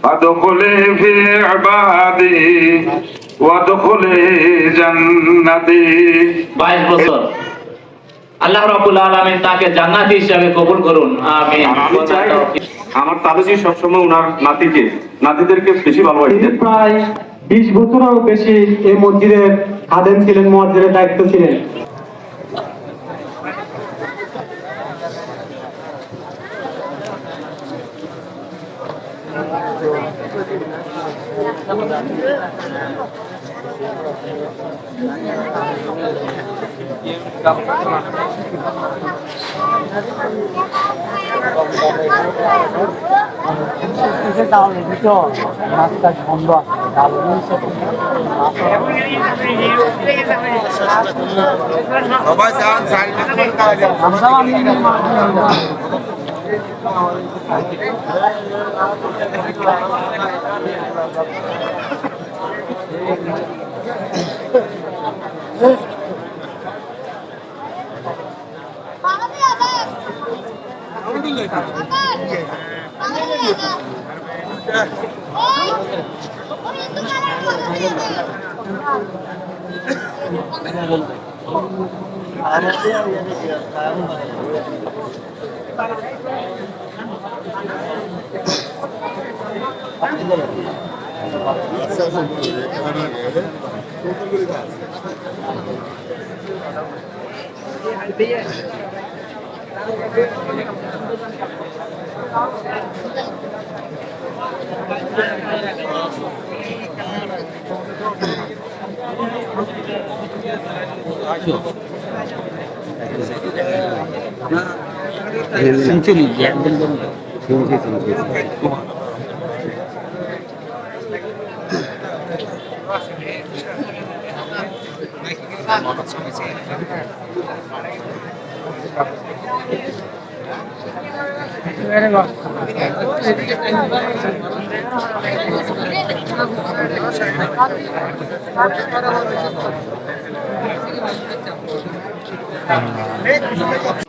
ফাদখুলি ফি ইবাদি ওয়াদখুলি জান্নাতি। 22 বছর আল্লাহ রাব্বুল আলামিন তাকে জান্নাতি হিসেবে কবুল করুন, আমিন। আমি চাই আমার তালুজি সবসময় ওনার নাতিদেরকে বেশি ভালোবাসতেন। প্রায় 20 বছরেরও বেশি এই মসজিদের খাদেম ছিলেন, মুয়াজ্জিনের দায়িত্ব ছিলেন।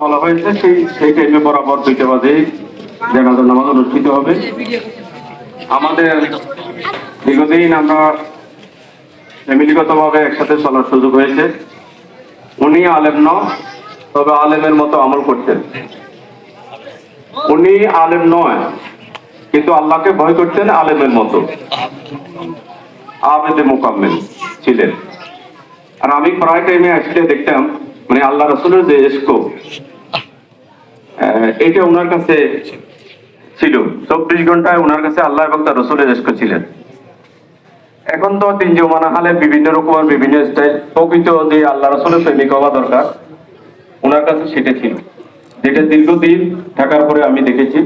বলা হয়েছে সেই টাইমে বরাবর 2টা বাজে জানাজার নামাজ অনুষ্ঠিত হবে। আমাদের দীর্ঘদিন আমরা ফ্যামিলিগতভাবে একসাথে চলার সুযোগ হয়েছে। উনি আলেম নয়, তবে আলেমের মতো আমল করতেন। উনি আলেম নয়, কিন্তু আল্লাহকে ভয় করতেন আলেমের মতো, আবেদে মুকাম্মেল ছিলেন। আর আমি প্রায় টাইমে আসলে দেখতাম মানে আল্লাহ রাসূলের যে ইশক এটা ওনার কাছে ছিল। 24 ঘন্টায় ওনার কাছে আল্লাহ এবং তার রাসূলের ইশক ছিলেন। এখন তো 3 জমানা হালে বিভিন্ন রকমের বিভিন্ন স্টাইল, প্রকৃত যে আল্লাহ রাসূলের প্রেমিক হওয়া দরকার ওনার কাছে সেটা ছিল, যেটা দীর্ঘদিন থাকার পরে আমি দেখেছি।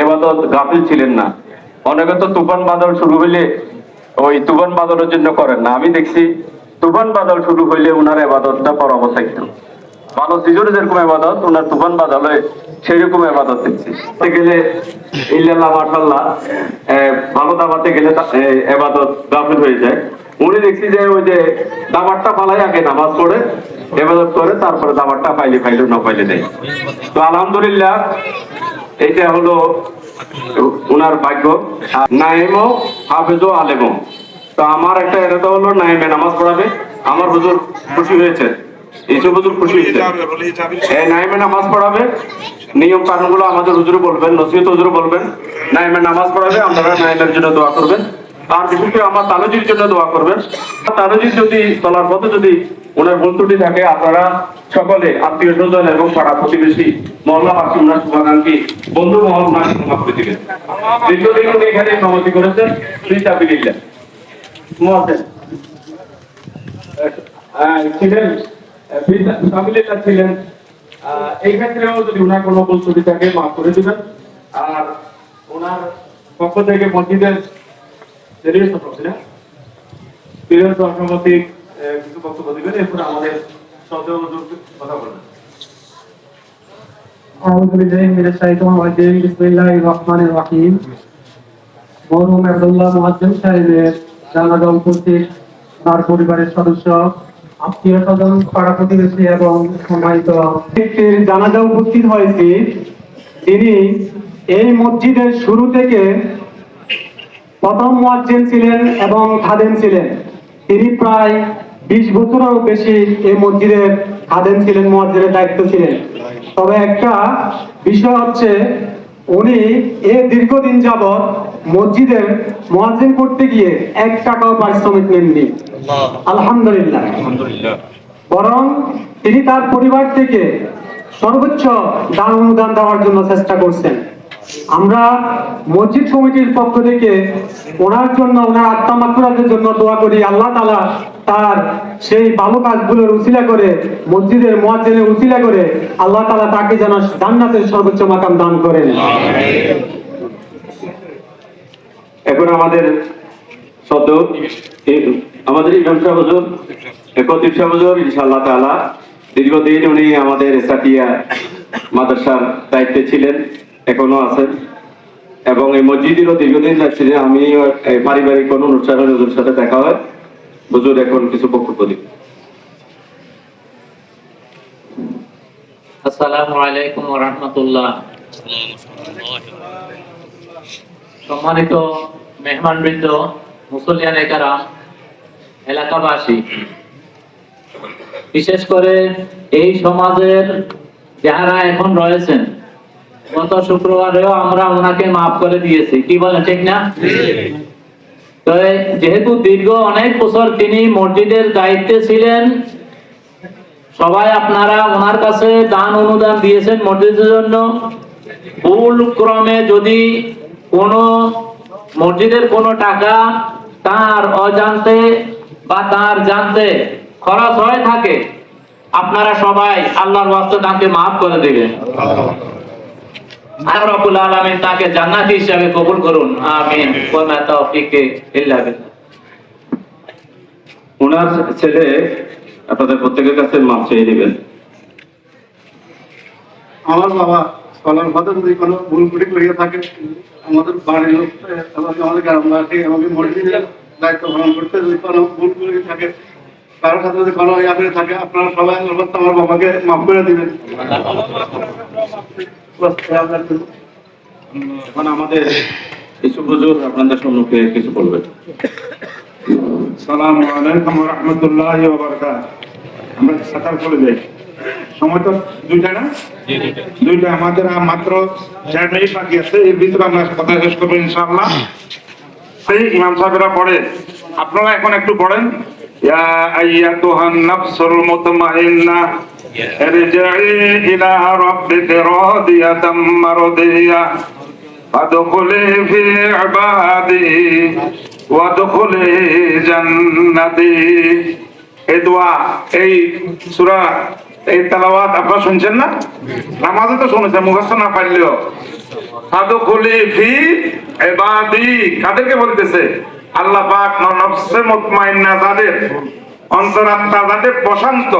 এবাদত গাফিল ছিলেন না। অনেকে তো তুফান বাদল শুরু হইলে ওই তুফান বাদলের জন্য করেন না। আমি দেখছি তুফান বাদল শুরু হইলে ওনার এবাদতটা পর অবস্থায় ছিল। ভালো সিজরে যেরকম এবাদত, ওনার তুফান বাদলে সেই রকম এবাদত দেখছি। গেলে ইল্লাল্লাহ মাশাআল্লাহ ভালো দাবাতে গেলে এবাদত গাফিল হয়ে যায়। উনি দেখছি যে ওই যে দাবারটা ফালাই আগে নামাজ পড়ে এবাদত করে, তারপরে দাবারটা পাইলে না পাইলে নেই। তো আলহামদুলিল্লাহ এইটা হলো ওনার ভাগ্য। নাইমও হাফেজও আলেমও। তো আমার একটা এরাদা হলো নাইমে নামাজ পড়াবে। আমার হুজুর খুশি হয়েছে, এইসব হুজুর খুশি হয়েছে। নাইমে নামাজ পড়াবে, নিয়ম কানুনগুলো আমাদের হুজুরে বলবেন, নসিহত হুজুরে বলবেন। নাইমে নামাজ পড়াবে, আপনারা নাইমের জন্য দোয়া করবেন। আর বিশেষ করে আমার তালুজির জন্য দোয়া করবেন। তালুজির যদি চলার পথে যদি ওনার বন্ধুটি থাকে, আপনারা সকলে আত্মীয় স্বজন এবং পাড়া প্রতিবেশী মহল্লাবাসী ওনার শুভাকাঙ্ক্ষী বন্ধু মহল ওনার ক্ষমা করে দিবেন। দীর্ঘদিন উনি এখানে সমাধি করেছেন। ফিসাবিলিল্লাহ ছিলেন, ফিসাবিলিল্লাহ ছিলেন। এই ক্ষেত্রেও যদি ওনার কোনো ভুল ত্রুটি থাকে মাফ করে দিবেন। আর ওনার পক্ষ থেকে মসজিদের সভাপতি কিছু বক্তব্য দিবেন, এরপরে আমাদের কথা বলবেন। বিসমিল্লাহির রহমানির রহিম। মরহুম আব্দুল্লাহ মুয়াজ্জিন সাহেবের জানাজা উপস্থিত তার পরিবারের সদস্য, আত্মীয় স্বজন, পাড়া প্রতিবেশী এবং সম্মানিত ব্যক্তির জানাজা উপস্থিত হয়েছে। তিনি এই মসজিদের শুরু থেকে প্রথম মুয়াজ্জিন ছিলেন এবং খাদেম ছিলেন। তিনি প্রায় 20 বছরেরও বেশি এই মসজিদের খাদেম ছিলেন, মুয়াজ্জিনের দায়িত্ব ছিলেন। তবে একটা বিষয় হচ্ছে, উনি এই দীর্ঘদিন যাবৎ মসজিদের মুয়াজ্জিন করতে গিয়ে 1 টাকাও পারিশ্রমিক নেননি। আলহামদুলিল্লাহ। বরং তিনি তার পরিবার থেকে সর্বোচ্চ দান অনুদান দেওয়ার জন্য চেষ্টা করছেন। আমরা মসজিদ কমিটির পক্ষ থেকে ওনার জন্য, ওনার আত্মা মাগফিরাতের জন্য দোয়া করি। আল্লাহ তাআলা তার সেই ভালো কাজগুলোর উসিলা করে, মসজিদের মুয়াজ্জিনের উসিলা করে আল্লাহ তাআলা তাকে যেন জান্নাতের সর্বোচ্চ মাকাম দান করেন। এখন আমাদের আমাদের ইমাম সাহেব হুজুর, খতিব সাহেব হুজুর, ইনশাআল্লাহ তাআলা দীর্ঘদিন উনি আমাদের সাতিয়া মাদ্রাসার দায়িত্বে ছিলেন, এখনো আছেন, এবং এই মসজিদেরও দীর্ঘদিন যাচ্ছে। যে আমি পারিবারিক কোনো অনুষ্ঠানে হুজুর সাথে দেখা হয়, হুজুর এখন কিছু বক্তব্য দিন। আসসালামু আলাইকুম ওয়া রাহমাতুল্লাহ। সম্মানিত মেহমানবৃন্দ, মুসল্লিয়ানে কেরাম, এলাকাবাসী, বিশেষ করে এই সমাজের যারা এখন রয়েছেন, গত শুক্রবারেও আমরা ওনাকে মাফ করে দিয়েছি, কি বলেন ঠিক না? তো যেহেতু দীর্ঘ অনেক বছর তিনি মসজিদের দায়িত্বে ছিলেন, সবাই আপনারা ওনার কাছে দান অনুদান দিয়েছেন মসজিদের জন্য। ভুল ক্রমে যদি কোনো মসজিদের কোনো টাকা তার অজান্তে বা তার জানতে খরচ হয়ে থাকে, আপনারা সবাই আল্লাহর ওয়াস্তে তাকে মাফ করে দিবেন। আল্লাহ রাব্বুল আলামিন তাকে জান্নাতি হিসেবে কবুল করুন, আমিন। ওয়া মা তাওফীকি ইল্লা বিল্লাহ। ওনার ছেলে আপনাদের প্রত্যেকের কাছে মাপ চেয়ে নেবেন। আমার বাবা কলার ভাতে যদি কোনো ভুল ত্রুটি হয়ে থাকে, আমাদের বাড়ির লোক এবং আমাদের গ্রামবাসী এবং মসজিদের দায়িত্ব পালন করতে যদি কোনো ভুল ত্রুটি থাকে, কারোর সাথে যদি কোনো ইয়া করে থাকে, আপনারা সবাই আমার বাবাকে মাফ করে দিবেন। এখন আমাদের কিছু হুজুর আপনাদের সম্মুখে কিছু বলবেন। আসসালামু আলাইকুম ওয়া রাহমাতুল্লাহি ওয়া বারাকাতুহু। আমরা সাতার চলে যাই, সময় তো দুইটা না? দুইটা। আমাদের মাত্র 4 মিনিট বাকি আছে, এর ভিতরে আমরা কথা শেষ করবো ইনশাআল্লাহ। সেই ইমাম সাহেবরা পড়ে, আপনারা এখন একটু পড়েন। ইয়া আইয়াতুহান নাফসুল মুতমাইন্নাহ ইরজি'i ইলা রাব্বিকি রাদিয়াতাম মারদিয়া ফাদখুলি ফি ইবাদি ওয়াদখুলি জান্নাতি। এই দোয়া, এই সূরা, এই তেলাওয়াত আপনারা শুনছেন না? নামাজে তো শুনেছেন, মুখস্থ না পারলেও। ফাদখুলি ফি ইবাদি কাদেরকে বলতেছে? আল্লাহ পাক নফসে মুতমাইন্না, যাদের অন্তরাত্মা যাদের প্রশান্ত।